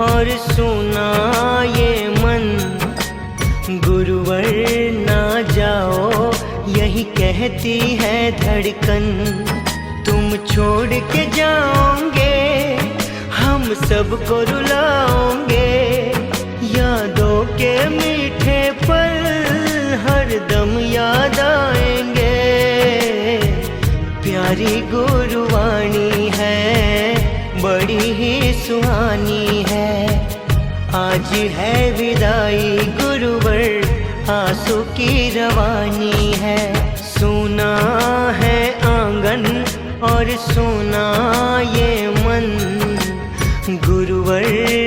और सुना ये मन, गुरुवर ना जाओ यही कहती है धड़कन। तुम छोड़ के जाओगे हम सबको रुलाओगे, यादों के मीठे पल हरदम याद आएंगे। प्यारी गुरुवाणी है बड़ी ही सुहानी है, आज है विदाई गुरुवर आंसू की रवानी है। सुना है आंगन और सुना ये मन, गुरुवर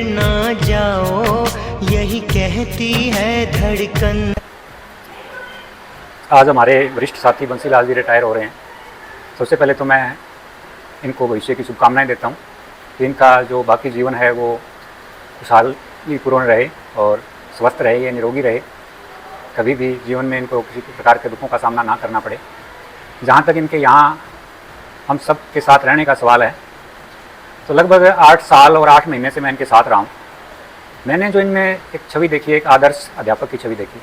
ना जाओ यही कहती है धड़कन। आज हमारे वरिष्ठ साथी बंसीलाल जी रिटायर हो रहे हैं। सबसे पहले तो मैं इनको भविष्य की शुभकामनाएं देता हूं कि इनका जो बाकी जीवन है वो खुशहाली पूर्ण रहे और स्वस्थ रहे, ये निरोगी रहे, कभी भी जीवन में इनको किसी प्रकार के दुखों का सामना ना करना पड़े। जहाँ तक इनके यहाँ हम सब के साथ रहने का सवाल है तो लगभग 8 साल और 8 महीने से मैं इनके साथ रहा हूँ। मैंने जो इनमें एक छवि देखी, एक आदर्श अध्यापक की छवि देखी,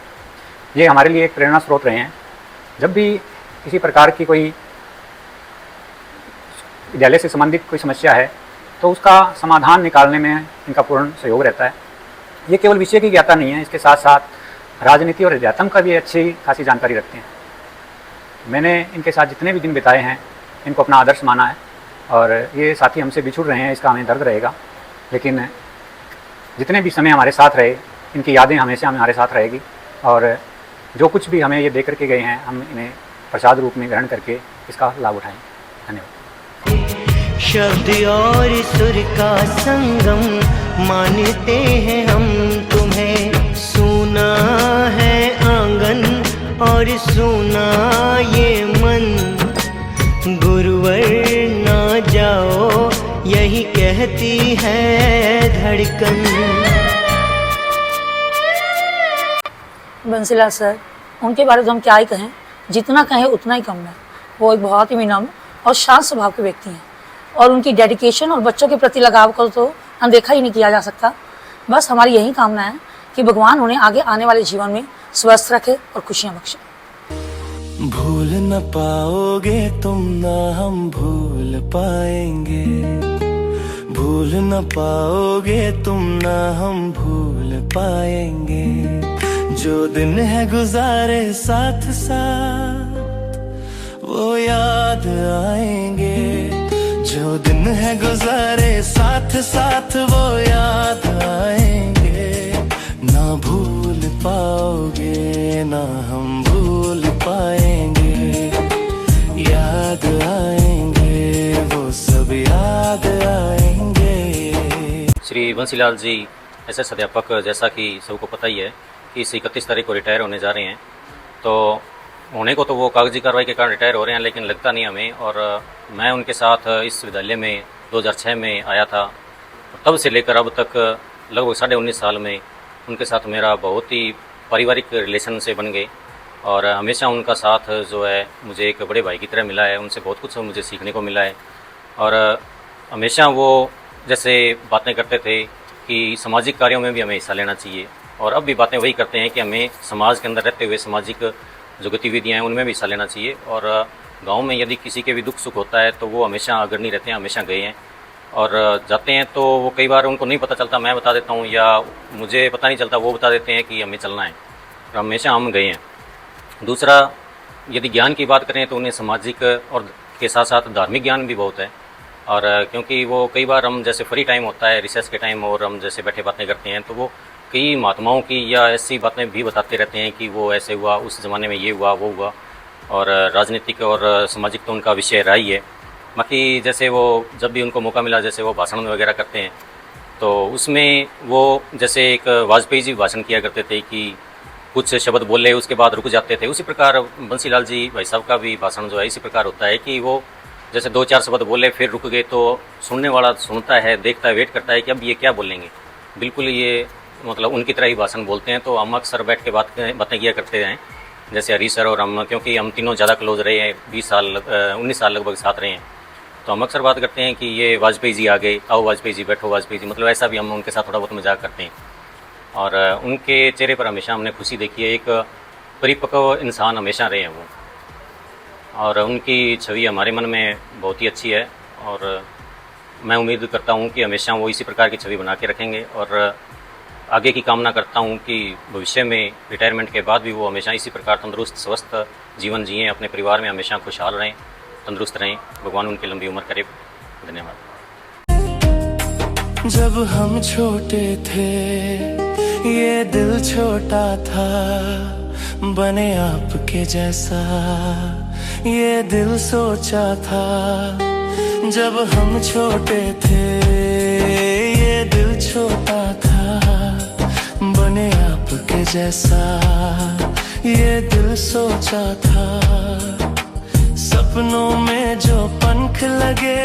ये हमारे लिए एक प्रेरणा स्रोत रहे हैं। जब भी किसी प्रकार की कोई विद्यालय से संबंधित कोई समस्या है तो उसका समाधान निकालने में इनका पूर्ण सहयोग रहता है। ये केवल विषय की ज्ञाता नहीं है, इसके साथ साथ राजनीति और अध्यात्म का भी अच्छी खासी जानकारी रखते हैं। मैंने इनके साथ जितने भी दिन बिताए हैं इनको अपना आदर्श माना है और ये साथी हमसे बिछुड़ रहे हैं, इसका हमें दर्द रहेगा, लेकिन जितने भी समय हमारे साथ रहे इनकी यादें हमेशा हमारे साथ रहेगी और जो कुछ भी हमें ये दे करके गए हैं हम इन्हें प्रसाद रूप में ग्रहण करके इसका लाभ उठाएं। धन्यवाद। शब्द और सुर का संगम मानते हैं हम तुम्हें, सुना है आंगन और सुना ये मन, गुरुवर ना जाओ यही कहती है धड़कन। बंसीलाल सर, उनके बारे में हम क्या ही कहें, जितना कहें उतना ही कम है। वो एक बहुत ही विनम्र और शांत स्वभाव के व्यक्ति हैं और उनकी डेडिकेशन और बच्चों के प्रति लगाव को तो अनदेखा ही नहीं किया जा सकता। बस हमारी यही कामना है कि भगवान उन्हें आगे आने वाले जीवन में स्वस्थ रखे और खुशियाँ बख्शे। भूल न पाओगे तुम ना हम भूल पाएंगे, भूल न पाओगे तुम ना हम भूल पाएंगे। जो दिन है गुजारे साथ साथ वो याद आएंगे, जो दिन है गुजारे साथ साथ वो याद आएंगे। ना भूल पाओगे ना हम भूल पाएंगे, याद आएंगे वो सब याद आएंगे। श्री बंसीलाल जी एसएस अध्यापक, जैसा कि सबको पता ही है कि इस 31 तारीख को रिटायर होने जा रहे हैं। तो होने को तो वो कागजी कार्रवाई के कारण रिटायर हो रहे हैं, लेकिन लगता नहीं हमें। और मैं उनके साथ इस विद्यालय में 2006 में आया था, तब से लेकर अब तक लगभग 19.5 साल में उनके साथ मेरा बहुत ही पारिवारिक रिलेशन से बन गए और हमेशा उनका साथ जो है मुझे एक बड़े भाई की तरह मिला है। उनसे बहुत कुछ मुझे सीखने को मिला है और हमेशा वो जैसे बातें करते थे कि सामाजिक कार्यों में भी हमें हिस्सा लेना चाहिए, और अब भी बातें वही करते हैं कि हमें समाज के अंदर रहते हुए सामाजिक जो गतिविधियाँ हैं उनमें भी हिस्सा लेना चाहिए। और गांव में यदि किसी के भी दुख सुख होता है तो वो हमेशा अग्रणी रहते हैं, हमेशा गए हैं और जाते हैं। तो वो कई बार उनको नहीं पता चलता, मैं बता देता हूँ, या मुझे पता नहीं चलता, वो बता देते हैं कि हमें चलना है, और हमेशा हम गए हैं। दूसरा, यदि ज्ञान की बात करें तो उन्हें सामाजिक और के साथ साथ धार्मिक ज्ञान भी बहुत है। और क्योंकि वो कई बार हम जैसे फ्री टाइम होता है रिसेस के टाइम और हम जैसे बैठे बातें करते हैं तो वो कई महात्माओं की या ऐसी बातें भी बताते रहते हैं कि वो ऐसे हुआ, उस ज़माने में ये हुआ, वो हुआ। और राजनीतिक और सामाजिक तो उनका विषय रहा ही है। बाकी जैसे वो जब भी उनको मौका मिला, जैसे वो भाषण वगैरह करते हैं तो उसमें वो जैसे एक वाजपेयी जी भाषण किया करते थे कि कुछ शब्द बोले उसके बाद रुक जाते थे, उसी प्रकार बंसीलाल जी भाई साहब का भी भाषण जो है इसी प्रकार होता है कि वो जैसे 2-4 शब्द बोले फिर रुक गए तो सुनने वाला सुनता है, देखता है, वेट करता है कि अब ये क्या बोलेंगे। बिल्कुल ये मतलब उनकी तरह ही भाषण बोलते हैं। तो हम अक्सर बैठ के बातें किया करते हैं, जैसे हरी सर और हम, क्योंकि हम तीनों ज़्यादा क्लोज रहे हैं, 19 साल लगभग साथ रहे हैं। तो हम अक्सर बात करते हैं कि ये वाजपेयी जी आ गए, आओ वाजपेयी जी, बैठो वाजपेयी जी, मतलब ऐसा भी हम उनके साथ थोड़ा बहुत मजाक करते हैं। और उनके चेहरे पर हमेशा हमने खुशी देखी है, एक परिपक्व इंसान हमेशा रहे हैं वो, और उनकी छवि हमारे मन में बहुत ही अच्छी है। और मैं उम्मीद करता हूँ कि हमेशा वो इसी प्रकार की छवि बना के रखेंगे, और आगे की कामना करता हूँ कि भविष्य में रिटायरमेंट के बाद भी वो हमेशा इसी प्रकार तंदुरुस्त स्वस्थ जीवन जिएँ, अपने परिवार में हमेशा खुशहाल रहें, तंदुरुस्त रहें, भगवान उनकी लंबी उम्र करे। धन्यवाद। जब हम छोटे थे ये दिल छोटा था, बने आपके जैसा ये दिल सोचा था। जब हम छोटे थे ये दिल छोटा था, बने आपके जैसा ये दिल सोचा था। सपनों में जो पंख लगे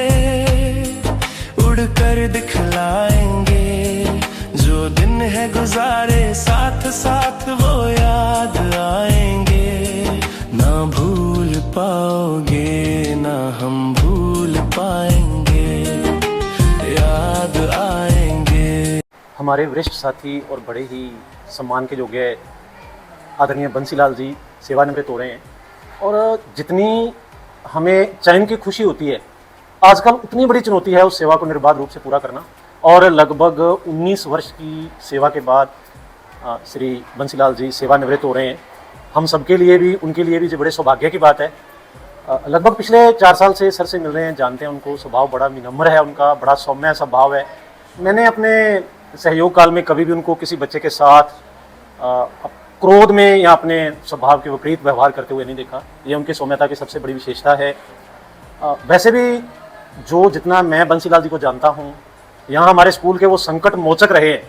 उड़कर दिखलाएंगे, जो दिन है गुजारे साथ साथ वो याद आएंगे। ना भूल पाओगे ना हम भूल पाएंगे, याद आएंगे। हमारे वरिष्ठ साथी और बड़े ही सम्मान के योग्य आदरणीय बंसीलाल जी सेवानिवृत्त हो रहे हैं, और जितनी हमें चयन की खुशी होती है, आजकल उतनी बड़ी चुनौती है उस सेवा को निर्बाध रूप से पूरा करना। और लगभग 19 वर्ष की सेवा के बाद श्री बंसीलाल जी सेवानिवृत्त हो रहे हैं। हम सबके लिए भी, उनके लिए भी जो बड़े सौभाग्य की बात है। लगभग पिछले 4 साल से सर से मिल रहे हैं, जानते हैं उनको, स्वभाव बड़ा विनम्र है उनका, बड़ा सौम्य स्वभाव है। मैंने अपने सहयोग काल में कभी भी उनको किसी बच्चे के साथ क्रोध में या अपने स्वभाव के विपरीत व्यवहार करते हुए नहीं देखा। ये उनकी सौम्यता की सबसे बड़ी विशेषता है। वैसे भी जो जितना मैं बंसीलाल जी को जानता हूँ, यहाँ हमारे स्कूल के वो संकट मोचक रहे हैं।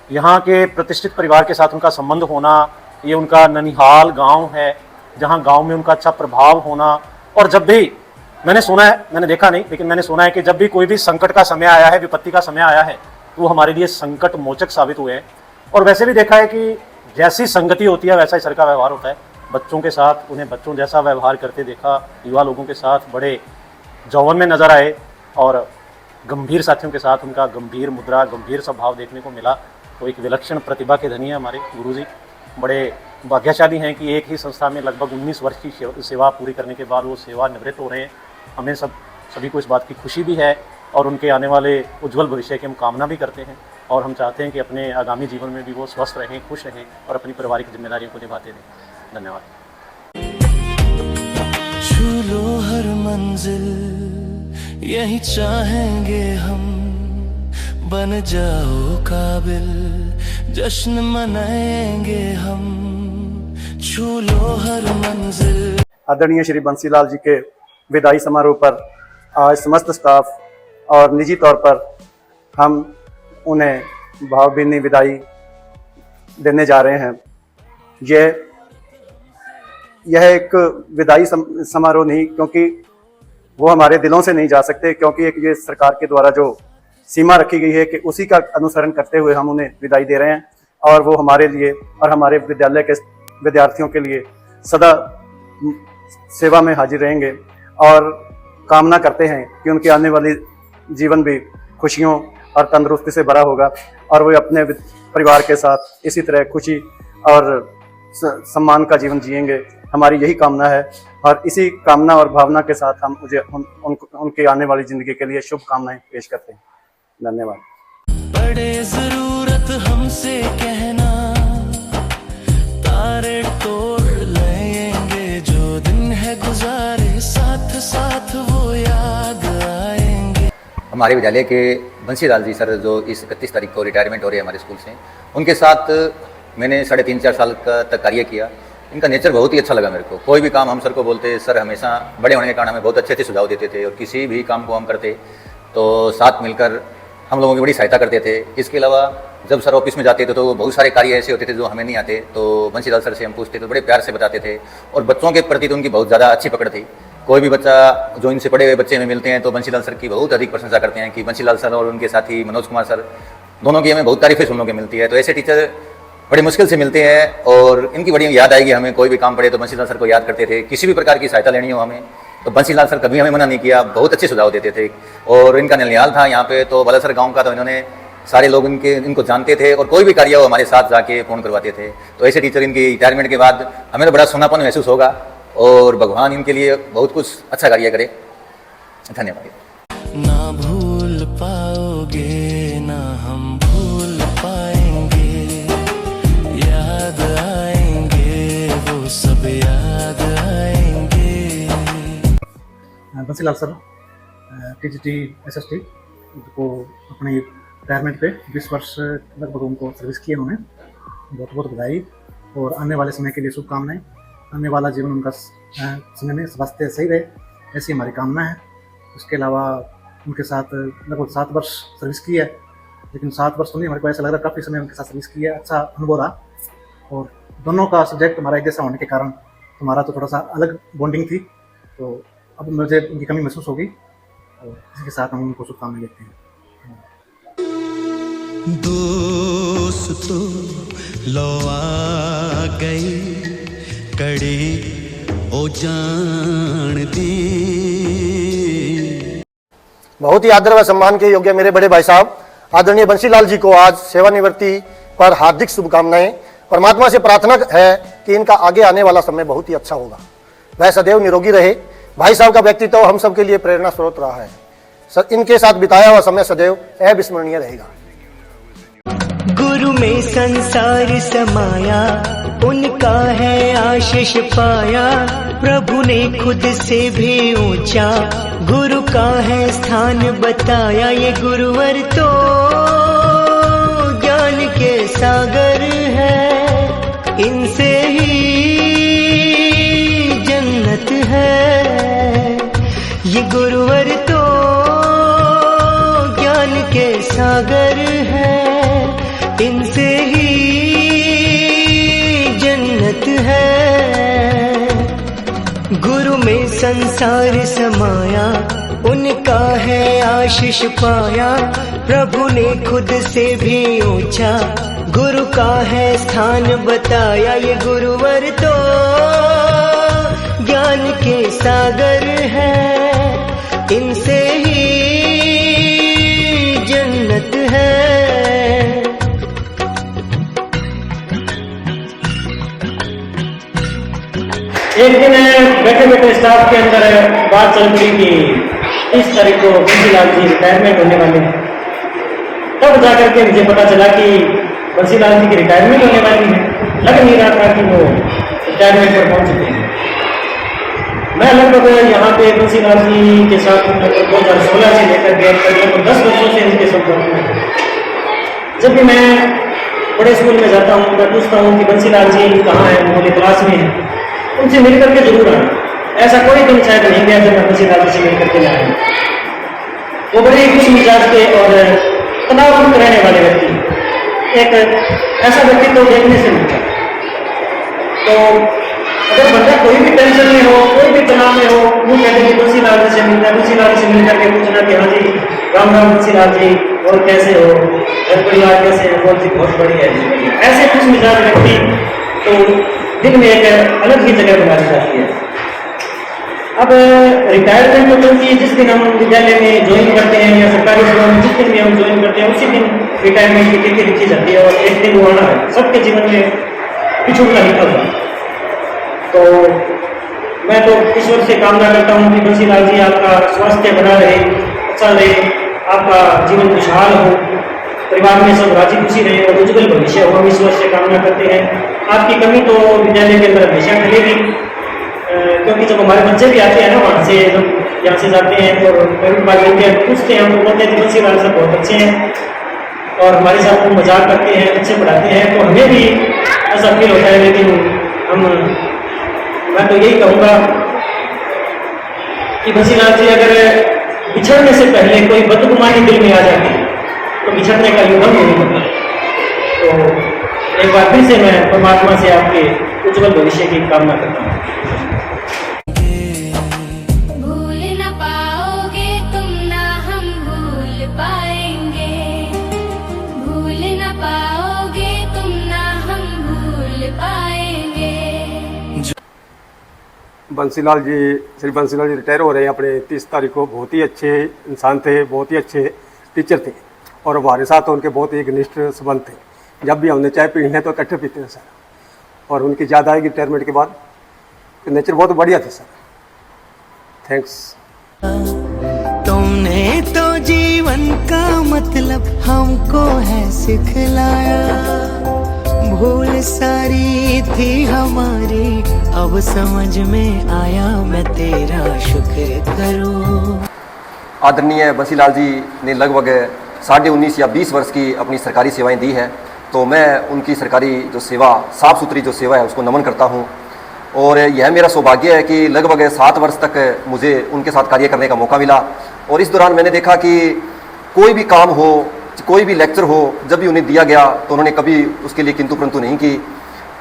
यहाँ के प्रतिष्ठित परिवार के साथ उनका संबंध होना, ये उनका ननिहाल गांव है जहाँ गांव में उनका अच्छा प्रभाव होना। और जब भी मैंने सुना है, मैंने देखा नहीं लेकिन मैंने सुना है कि जब भी कोई भी संकट का समय आया है, विपत्ति का समय आया है, तो वो हमारे लिए संकट मोचक साबित हुए हैं। और वैसे भी देखा है कि जैसी संगति होती है वैसा ही सर का व्यवहार होता है। बच्चों के साथ उन्हें बच्चों जैसा व्यवहार करते देखा, युवा लोगों के साथ बड़े जौवन में नजर आए, और गंभीर साथियों के साथ उनका गंभीर मुद्रा, गंभीर स्वभाव देखने को मिला। तो एक विलक्षण प्रतिभा के धनी है हमारे गुरुजी। बड़े भाग्यशाली हैं कि एक ही संस्था में लगभग 19 वर्ष की सेवा पूरी करने के बाद वो सेवानिवृत्त हो रहे हैं। हमें सभी को इस बात की खुशी भी है, और उनके आने वाले उज्जवल भविष्य की हम कामना भी करते हैं। और हम चाहते हैं कि अपने आगामी जीवन में भी वो स्वस्थ रहें, खुश रहें और अपनी पारिवारिक जिम्मेदारियों को निभाते रहें। धन्यवाद। छू लो हर मंजिल यही चाहेंगे हम, बन जाओ काबिल जश्न मनाएंगे हम। छू लो हर मंजिल। आदरणीय श्री बंसीलाल जी के विदाई समारोह पर आज समस्त स्टाफ और निजी तौर पर हम उन्हें भावभीनी विदाई देने जा रहे हैं। यह एक विदाई समारोह नहीं, क्योंकि वो हमारे दिलों से नहीं जा सकते, क्योंकि एक ये सरकार के द्वारा जो सीमा रखी गई है कि उसी का अनुसरण करते हुए हम उन्हें विदाई दे रहे हैं। और वो हमारे लिए और हमारे विद्यालय के विद्यार्थियों के लिए सदा सेवा में हाजिर रहेंगे, और कामना करते हैं कि उनके आने वाली जीवन भी खुशियों और तंदुरुस्ती से भरा होगा, और वो अपने परिवार के साथ इसी तरह खुशी और सम्मान का जीवन जिएंगे। हमारी यही कामना है, और इसी कामना और भावना के साथ हम उनके आने वाली जिंदगी के लिए शुभकामनाएं पेश करते हैं। धन्यवाद। बड़े जरूरत हमसे कहना, तारे तोड़ लेंगे, जो दिन है गुजारे साथ साथ वो याद आएंगे। हमारे विद्यालय के बंसीलाल जी सर जो इस 31 तारीख को रिटायरमेंट हो रही है हमारे स्कूल से, उनके साथ मैंने 3.5-4 साल तक कार्य किया। इनका नेचर बहुत ही अच्छा लगा मेरे को। कोई भी काम हम सर को बोलते, सर हमेशा बड़े होने के कारण हमें बहुत अच्छे अच्छे सुझाव देते थे, और किसी भी काम को हम करते तो साथ मिलकर हम लोगों की बड़ी सहायता करते थे। इसके अलावा जब सर ऑफिस में जाते थे तो बहुत सारे कार्य ऐसे होते थे जो हमें नहीं आते, तो बंसीलाल सर से हम पूछते तो बड़े प्यार से बताते थे। और बच्चों के प्रति तो उनकी बहुत ज़्यादा अच्छी पकड़ थी। कोई भी बच्चा जो इनसे पढ़े हुए बच्चे में मिलते हैं तो बंसीलाल सर की बहुत अधिक प्रशंसा करते हैं कि बंसीलाल सर और उनके साथी मनोज कुमार सर, दोनों की हमें बहुत तारीफें सुनने को मिलती है। तो ऐसे टीचर बड़ी मुश्किल से मिलते हैं, और इनकी बड़ी याद आएगी हमें। कोई भी काम पड़े तो बंसीलाल सर को याद करते थे। किसी भी प्रकार की सहायता लेनी हो हमें तो बंसीलाल सर कभी हमें मना नहीं किया, बहुत अच्छे सुझाव देते थे। और इनका नलियाल था यहाँ पे, तो बालासर गांव का, तो इन्होंने सारे लोग इनको जानते थे और कोई भी कार्य हो हमारे साथ जाके फ़ोन करवाते थे। तो ऐसे टीचर इनकी रिटायरमेंट के बाद हमें तो बड़ा सोनापन महसूस होगा और भगवान इनके लिए बहुत कुछ अच्छा कार्य करे। धन्यवाद। ना भूल पाओगे ना हम भूल पाएंगे, याद आएंगे वो सब याद आएंगे। बंसीलाल सर टीजीटी एसएसटी को अपने रिटायरमेंट पे 20 वर्ष लगभग उनको सर्विस किए उन्होंने, बहुत बहुत बधाई और आने वाले समय के लिए शुभकामनाएं। आने वाला जीवन उनका समय में स्वास्थ्य सही रहे, ऐसी हमारी कामना है। उसके अलावा उनके साथ लगभग 7 वर्ष सर्विस की है, लेकिन 7 वर्ष तो नहीं, हमारे को ऐसा लग रहा है काफ़ी समय उनके साथ सर्विस की है। अच्छा अनुभव रहा और दोनों का सब्जेक्ट हमारा एक जैसा होने के कारण हमारा तो थोड़ा सा अलग बॉन्डिंग थी, तो अब मुझे उनकी कमी महसूस होगी और इसी के साथ हम उनको शुभकामनाएं देते हैं। दोस्तों लो आ गई कड़ी ओ जान दी। बहुत ही आदर व सम्मान के योग्य मेरे बड़े भाई साहब आदरणीय बंसीलाल जी को आज सेवानिवृत्ति पर हार्दिक शुभकामनाएं। परमात्मा से प्रार्थना है कि इनका आगे आने वाला समय बहुत ही अच्छा होगा, वह सदैव निरोगी रहे। भाई साहब का व्यक्तित्व हम सब के लिए प्रेरणा स्रोत रहा है। इनके साथ बिताया हुआ समय सदैव अविस्मरणीय रहेगा। गुरु में संसार समाया, उनका है आशीष पाया। प्रभु ने खुद से भी ऊंचा गुरु का है स्थान बताया। ये गुरुवर तो ज्ञान के सागर है, इनसे ही जन्नत है। ये गुरुवर तो ज्ञान के सागर है, इनसे ही जन्नत है। गुरु में संसार समाया, उनका है आशीष पाया। प्रभु ने खुद से भी ऊंचा गुरु का है स्थान बताया। ये गुरुवर तो ज्ञान के सागर है, इनसे ही जन्नत है। एक दिन बैठे बैठे स्टाफ के अंदर बात चल रही कि इस तारीख को बंसीलाल जी रिटायरमेंट होने वाले हैं। तब जाकर के मुझे पता चला कि बंसीलाल जी की रिटायरमेंट होने वाली है। लग नहीं रहा था कि वो रिटायरमेंट पर पहुंच चुके हैं। मैं लगभग यहाँ पे बंसीलाल जी के साथ 2016 से लेकर के लगभग 10 वर्षों से उनके संपर्क में। जब भी मैं बड़े स्कूल में जाता हूँ मैं पूछता हूँ कि बंसीलाल जी कहाँ हैं, वो बोले क्लास में हैं। उनसे मिल करके जरूर आना। ऐसा कोई दिन शायद नहीं गया जब मैं बंसीलाल जी से मिल करके लाया। वो बड़े खुश मिजाज के और तनाव मुक्त रहने वाले व्यक्ति, एक ऐसा व्यक्ति तो देखने से मिलता। तो अगर बंदा कोई भी टेंशन में हो, कोई भी तनाव में हो, वो कहते हैं बंसीलाल जी से मिलना है। बंसीलाल जी से मिल करके पूछना कि हाँ जी राम राम बंसीलाल जी, और कैसे हो, घर परिवार कैसे है? बहुत जी बहुत बढ़िया है। ऐसे खुश मिजाज व्यक्ति तो दिन में एक अलग ही जगह बनाई जाती है। अब रिटायरमेंट तो क्योंकि जिस दिन हम विद्यालय में ज्वाइन करते हैं या सरकारी स्कूल में जिस दिन भी हम ज्वाइन करते हैं उसी दिन रिटायरमेंट की तिथि लिखी जाती है और एक दिन वो आना है। सबके जीवन में पिछुड़ना लिखा हुआ। तो मैं तो ईश्वर से कामना करता हूँ कि बंसीलाल जी आपका स्वास्थ्य बना रहे, अच्छा रहे, आपका जीवन खुशहाल हो, परिवार में सब राजी खुशी रहे और उज्जवल भविष्य हो। हम ईश्वर से कामना करते हैं। आपकी कमी तो विद्यालय के अंदर हमेशा मिलेगी, क्योंकि जब हमारे बच्चे भी आते हैं ना वहाँ से, जब यहाँ से जाते हैं और पूछते हैं, हमको बोलते हैं कि बंसीलाल साहब बहुत अच्छे हैं और हमारे साथ वो मजाक करते हैं, अच्छे पढ़ाते हैं, तो हमें भी ऐसा फील होता है। लेकिन मैं तो यही कहूँगा कि बंसीलाल जी अगर बिछड़ने से पहले कोई बदगुमानी दिल में आ जाती तो बिछड़ने का युग नहीं होता। तो एक बार फिर से मैं परमात्मा से आपके उज्जवल भविष्य की कामना करता हूँ। भूल न पाओगे तुम ना हम भूल पाएंगे, भूल न पाओगे तुम ना हम भूल पाएंगे। बंसीलाल जी, श्री बंसीलाल जी रिटायर हो रहे हैं अपने 30 तारीख को। बहुत ही अच्छे इंसान थे, बहुत ही अच्छे टीचर थे और हमारे साथ उनके बहुत ही घनिष्ठ संबंध थे। जब भी हमने चाय पीनी है तो इकट्ठे पीते थे सर। और उनकी याद आएगी रिटायरमेंट के बाद। नेचर बहुत बढ़िया थे सर। थैंक्स। तुमने तो जीवन का मतलब हमको है सिखलाया, भूल सारी थी हमारी अब समझ में आया, मैं तेरा शुक्र करूं। आदरणीय बंसीलाल जी ने लगभग 19.5 या 20 वर्ष की अपनी सरकारी सेवाएं दी है, तो मैं उनकी सरकारी जो सेवा, साफ़ सुथरी जो सेवा है उसको नमन करता हूं। और यह मेरा सौभाग्य है कि लगभग 7 वर्ष तक मुझे उनके साथ कार्य करने का मौका मिला। और इस दौरान मैंने देखा कि कोई भी काम हो, कोई भी लेक्चर हो, जब भी उन्हें दिया गया तो उन्होंने कभी उसके लिए किंतु परंतु नहीं की।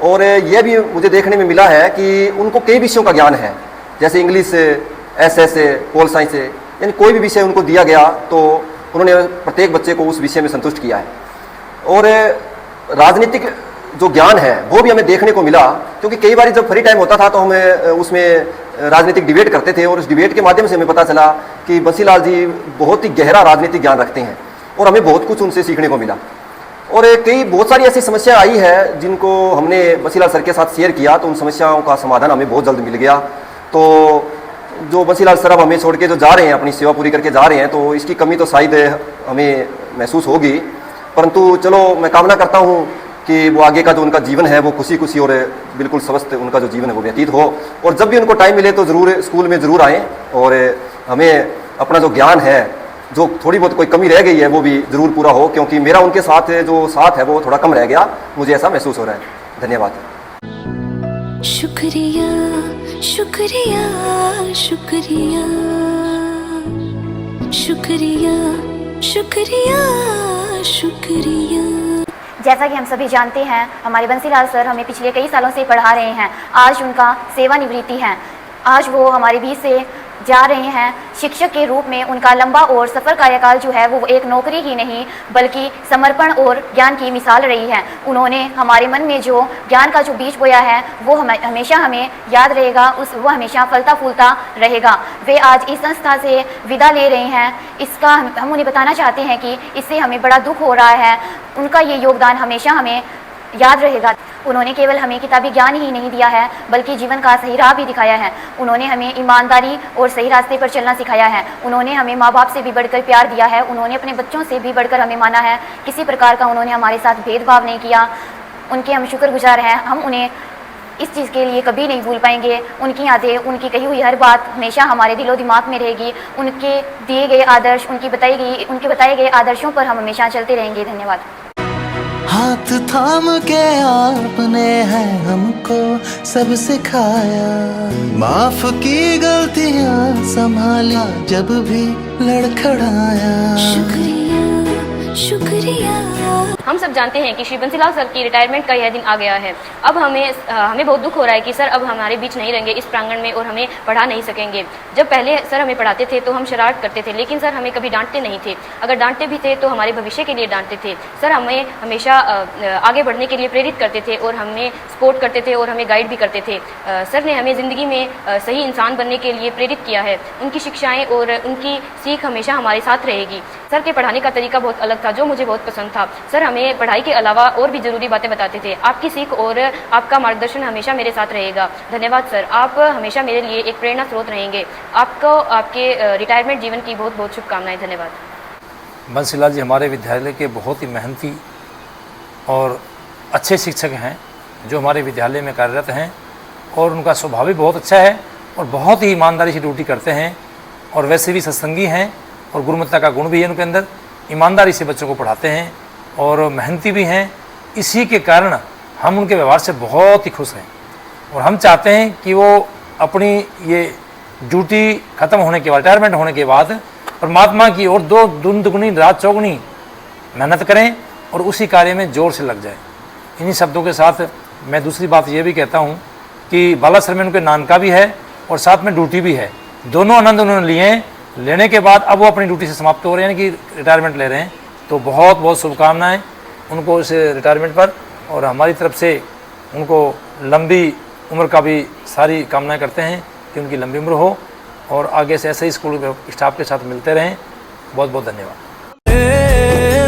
और यह भी मुझे देखने में मिला है कि उनको कई विषयों का ज्ञान है, जैसे इंग्लिश, SS, पोल साइंस, यानी कोई भी विषय उनको दिया गया तो उन्होंने प्रत्येक बच्चे को उस विषय में संतुष्ट किया है। और राजनीतिक जो ज्ञान है वो भी हमें देखने को मिला, क्योंकि कई बार जब फ्री टाइम होता था तो हम उसमें राजनीतिक डिबेट करते थे और उस डिबेट के माध्यम से हमें पता चला कि बंसीलाल जी बहुत ही गहरा राजनीतिक ज्ञान रखते हैं और हमें बहुत कुछ उनसे सीखने को मिला। और बहुत सारी ऐसी समस्या आई है जिनको हमने बंसीलाल सर के साथ शेयर किया, तो उन समस्याओं का समाधान हमें बहुत जल्द मिल गया। तो जो बंसीलाल सर अब हमें छोड़ के जो जा रहे हैं, अपनी सेवा पूरी करके जा रहे हैं, तो इसकी कमी तो शायद हमें महसूस होगी, परंतु चलो मैं कामना करता हूँ कि वो आगे का जो उनका जीवन है वो खुशी खुशी और बिल्कुल स्वस्थ उनका जो जीवन है वो व्यतीत हो। और जब भी उनको टाइम मिले तो ज़रूर स्कूल में ज़रूर आएँ और हमें अपना जो ज्ञान है, जो थोड़ी बहुत कोई कमी रह गई है वो भी ज़रूर पूरा हो, क्योंकि मेरा उनके साथ जो साथ है वो थोड़ा कम रह गया, मुझे ऐसा महसूस हो रहा है। धन्यवाद। शुक्रिया शुक्रिया शुक्रिया शुक्रिया शुक्रिया शुक्रिया। जैसा कि हम सभी जानते हैं, हमारे बंसीलाल सर हमें पिछले कई सालों से पढ़ा रहे हैं। आज उनका सेवानिवृत्ति है, आज वो हमारे बीच से जा रहे हैं। शिक्षक के रूप में उनका लंबा और सफल कार्यकाल जो है वो एक नौकरी ही नहीं बल्कि समर्पण और ज्ञान की मिसाल रही है। उन्होंने हमारे मन में जो ज्ञान का जो बीज बोया है वो हमेशा हमें याद रहेगा, वो हमेशा फलता फूलता रहेगा। वे आज इस संस्था से विदा ले रहे हैं, इसका हम उन्हें बताना चाहते हैं कि इससे हमें बड़ा दुख हो रहा है। उनका ये योगदान हमेशा हमें याद रहेगा। उन्होंने केवल हमें किताबी ज्ञान ही नहीं दिया है बल्कि जीवन का सही राह भी दिखाया है। उन्होंने हमें ईमानदारी और सही रास्ते पर चलना सिखाया है। उन्होंने हमें माँ बाप से भी बढ़कर प्यार दिया है, उन्होंने अपने बच्चों से भी बढ़कर हमें माना है। किसी प्रकार का उन्होंने हमारे साथ भेदभाव नहीं किया। उनके हम शुक्रगुजार हैं। हम उन्हें इस चीज़ के लिए कभी नहीं भूल पाएंगे। उनकी यादें, उनकी कही हुई हर बात हमेशा हमारे दिलो दिमाग में रहेगी। उनके दिए गए आदर्श, उनके बताए गए आदर्शों पर हम हमेशा चलते रहेंगे। धन्यवाद। हाथ थाम के आपने है हमको सब सिखाया, माफ की गलतियां संभाला जब भी लड़खड़ाया। शुक्रिया शुक्रिया। हम सब जानते हैं कि श्री बंसीलाल सर की रिटायरमेंट का यह दिन आ गया है। अब हमें बहुत दुख हो रहा है कि सर अब हमारे बीच नहीं रहेंगे इस प्रांगण में और हमें पढ़ा नहीं सकेंगे। जब पहले सर हमें पढ़ाते थे तो हम शरारत करते थे, लेकिन सर हमें कभी डांटते नहीं थे। अगर डांटते भी थे तो हमारे भविष्य के लिए डांटते थे। सर हमें हमेशा आगे बढ़ने के लिए प्रेरित करते थे और हमें सपोर्ट करते थे और हमें गाइड भी करते थे। सर ने हमें ज़िंदगी में सही इंसान बनने के लिए प्रेरित किया है। उनकी शिक्षाएँ और उनकी सीख हमेशा हमारे साथ रहेगी। सर के पढ़ाने का तरीका बहुत अलग था जो मुझे बहुत पसंद था। सर हमें पढ़ाई के अलावा और भी ज़रूरी बातें बताते थे। आपकी सीख और आपका मार्गदर्शन हमेशा मेरे साथ रहेगा। धन्यवाद सर, आप हमेशा मेरे लिए एक प्रेरणा स्रोत रहेंगे। आपको आपके रिटायरमेंट जीवन की बहुत बहुत शुभकामनाएं। धन्यवाद। बंसीलाल जी हमारे विद्यालय के बहुत ही मेहनती और अच्छे शिक्षक हैं जो हमारे विद्यालय में कार्यरत हैं, और उनका स्वभाव भी बहुत अच्छा है और बहुत ही ईमानदारी से ड्यूटी करते हैं और वैसे भी सत्संगी हैं और गुणवत्ता का गुण भी है उनके अंदर। ईमानदारी से बच्चों को पढ़ाते हैं और मेहनती भी हैं। इसी के कारण हम उनके व्यवहार से बहुत ही खुश हैं और हम चाहते हैं कि वो अपनी ये ड्यूटी ख़त्म होने के बाद, रिटायरमेंट होने के बाद परमात्मा की और दिन दुगनी रात चौगुनी मेहनत करें और उसी कार्य में जोर से लग जाए। इन्हीं शब्दों के साथ मैं दूसरी बात ये भी कहता हूँ कि बालासर में उनके नानका भी है और साथ में ड्यूटी भी है। दोनों आनंद उन्होंने लिए हैं। लेने के बाद अब वो अपनी ड्यूटी से समाप्त हो रहे हैं, यानी कि रिटायरमेंट ले रहे हैं। तो बहुत बहुत शुभकामनाएं उनको इस रिटायरमेंट पर, और हमारी तरफ से उनको लंबी उम्र का भी सारी कामनाएं करते हैं कि उनकी लंबी उम्र हो और आगे से ऐसे ही स्कूल स्टाफ के साथ मिलते रहें। बहुत बहुत धन्यवाद।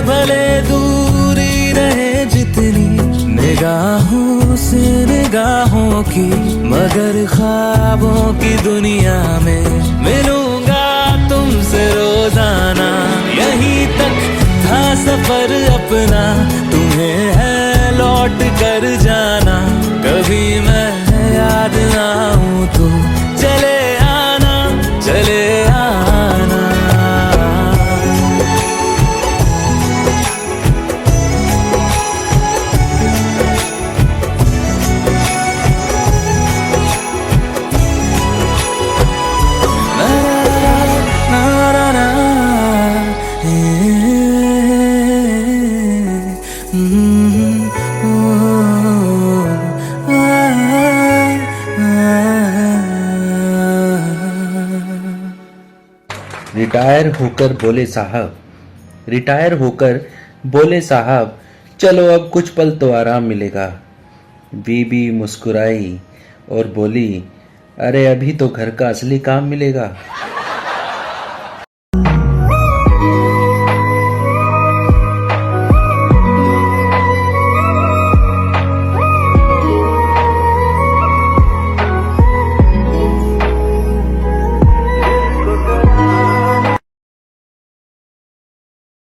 भले दूरी रहे जितनी निगाहों से निगाहों की, मगर ख्वाबों की दुनिया में मिलूंगा तुमसे रोजाना। यहीं तक था सफर अपना, तुम्हें है लौट कर जाना। कभी मैं याद ना आऊं तो चले आना, चले आना। रिटायर होकर बोले साहब, रिटायर होकर बोले साहब, चलो अब कुछ पल तो आराम मिलेगा। बीबी मुस्कुराई और बोली, अरे अभी तो घर का असली काम मिलेगा।